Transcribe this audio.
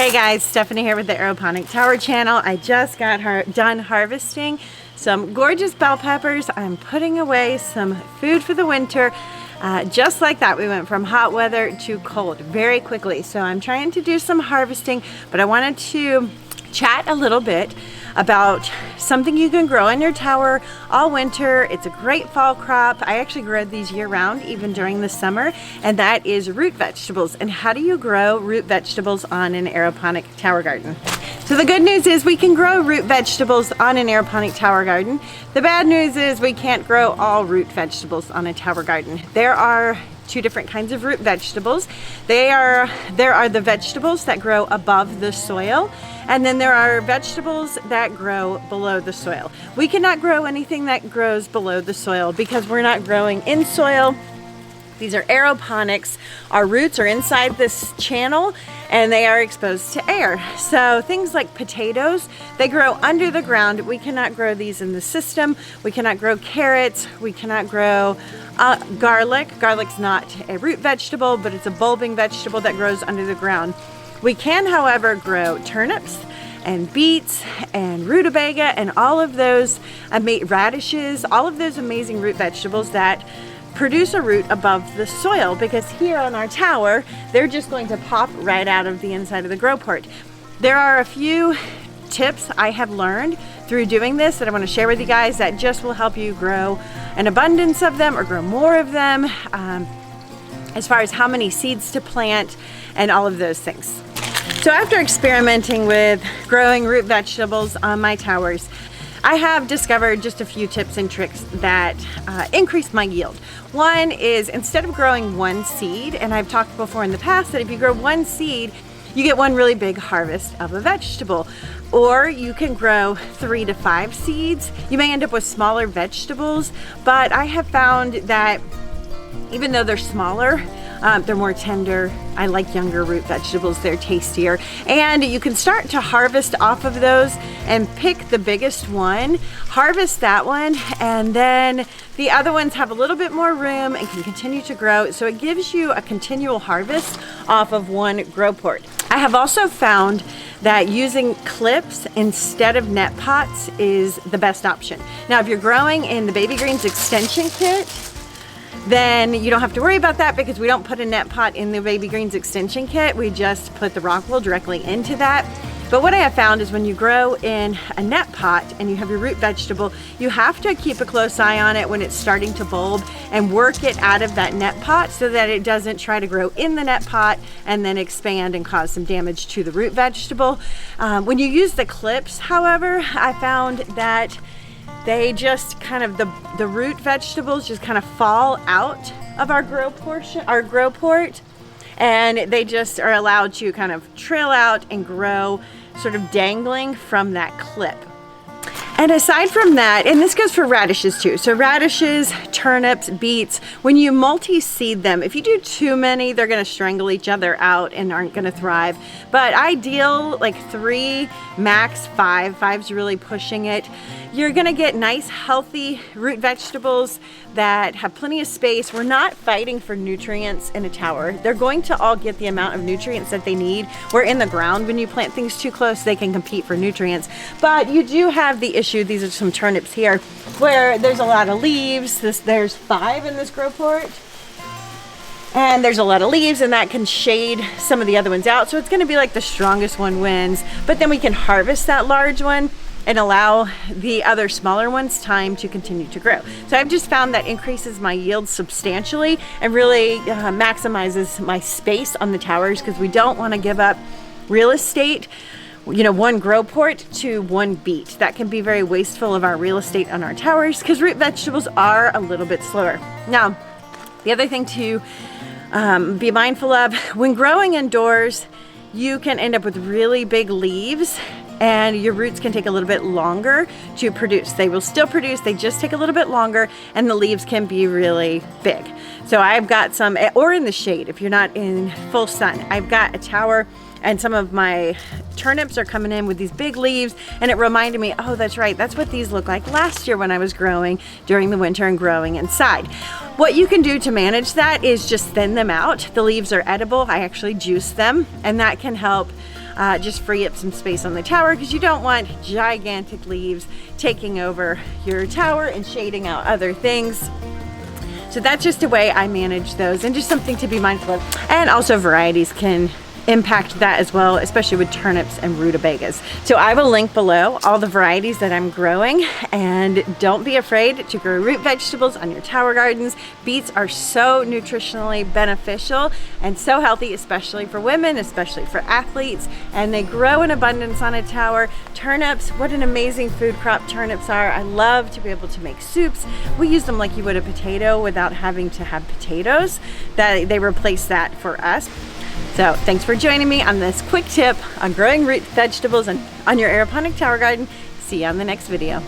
Hey guys, Stephanie here with the Aeroponic Tower channel. I just got done harvesting some gorgeous bell peppers. I'm putting away some food for the winter. Just like that, we went from hot weather to cold very quickly. So I'm trying to do some harvesting, but I wanted to chat a little bit about something you can grow in your tower all winter. It's a great fall crop. I actually grow these year round, even during the summer, and that is root vegetables. And how do you grow root vegetables on an aeroponic tower garden? So the good news is we can grow root vegetables on an aeroponic tower garden. The bad news is we can't grow all root vegetables on a tower garden. There are two different kinds of root vegetables. There are the vegetables that grow above the soil, and then there are vegetables that grow below the soil. We cannot grow anything that grows below the soil because we're not growing in soil. These are aeroponics. Our roots are inside this channel and they are exposed to air. So things like potatoes, they grow under the ground. We cannot grow these in the system. We cannot grow carrots. We cannot grow garlic. Garlic's not a root vegetable, but it's a bulbing vegetable that grows under the ground. We can, however, grow turnips and beets and rutabaga and all of those radishes, all of those amazing root vegetables that produce a root above the soil, because here on our tower, they're just going to pop right out of the inside of the grow port. There are a few tips I have learned through doing this that I want to share with you guys that just will help you grow an abundance of them or grow more of them, as far as how many seeds to plant and all of those things. So after experimenting with growing root vegetables on my towers, I have discovered just a few tips and tricks that increase my yield. One is, instead of growing one seed, and I've talked before in the past that if you grow one seed, you get one really big harvest of a vegetable. Or you can grow 3 to 5 seeds. You may end up with smaller vegetables, but I have found that even though they're smaller, they're more tender. I like younger root vegetables, they're tastier. And you can start to harvest off of those and pick the biggest one, harvest that one, and then the other ones have a little bit more room and can continue to grow. So it gives you a continual harvest off of one grow port. I have also found that using clips instead of net pots is the best option. Now, if you're growing in the Baby Greens extension kit, then you don't have to worry about that because we don't put a net pot in the Baby Greens extension kit. We just put the rock wool directly into that. But what I have found is when you grow in a net pot and you have your root vegetable, you have to keep a close eye on it when it's starting to bulb and work it out of that net pot so that it doesn't try to grow in the net pot and then expand and cause some damage to the root vegetable. When you use the clips, however, I found that they just kind of, the root vegetables just kind of fall out of our grow port, and they just are allowed to kind of trail out and grow sort of dangling from that clip. And aside from that, and this goes for radishes too, so radishes, turnips, beets, when you multi-seed them, if you do too many, they're going to strangle each other out and aren't going to thrive. But ideal, like 3, max 5, 5's really pushing it. You're going to get nice, healthy root vegetables that have plenty of space. We're not fighting for nutrients in a tower. They're going to all get the amount of nutrients that they need. We're in the ground. When you plant things too close, they can compete for nutrients. But you do have the issue, these are some turnips here, where there's a lot of leaves. There's 5 in this grow port. And there's a lot of leaves, and that can shade some of the other ones out. So it's going to be like the strongest one wins. But then we can harvest that large one and allow the other smaller ones time to continue to grow. So I've just found that increases my yield substantially and really maximizes my space on the towers, because we don't want to give up real estate, you know, one grow port to one beet. That can be very wasteful of our real estate on our towers because root vegetables are a little bit slower. Now, the other thing to be mindful of, when growing indoors, you can end up with really big leaves and your roots can take a little bit longer to produce. They will still produce, they just take a little bit longer, and the leaves can be really big. So I've got some, or in the shade if you're not in full sun. I've got a tower and some of my turnips are coming in with these big leaves, and it reminded me, oh, that's right, that's what these looked like last year when I was growing during the winter and growing inside. What you can do to manage that is just thin them out. The leaves are edible. I actually juice them, and that can help just free up some space on the tower, because you don't want gigantic leaves taking over your tower and shading out other things. So that's just a way I manage those, and just something to be mindful of. And also varieties can impact that as well, especially with turnips and rutabagas. So I will link below all the varieties that I'm growing, and don't be afraid to grow root vegetables on your tower gardens. Beets are so nutritionally beneficial and so healthy, especially for women, especially for athletes, and they grow in abundance on a tower. Turnips, what an amazing food crop turnips are. I love to be able to make soups. We use them like you would a potato without having to have potatoes. That they replace that for us. So thanks for joining me on this quick tip on growing root vegetables and on your aeroponic tower garden. See you on the next video.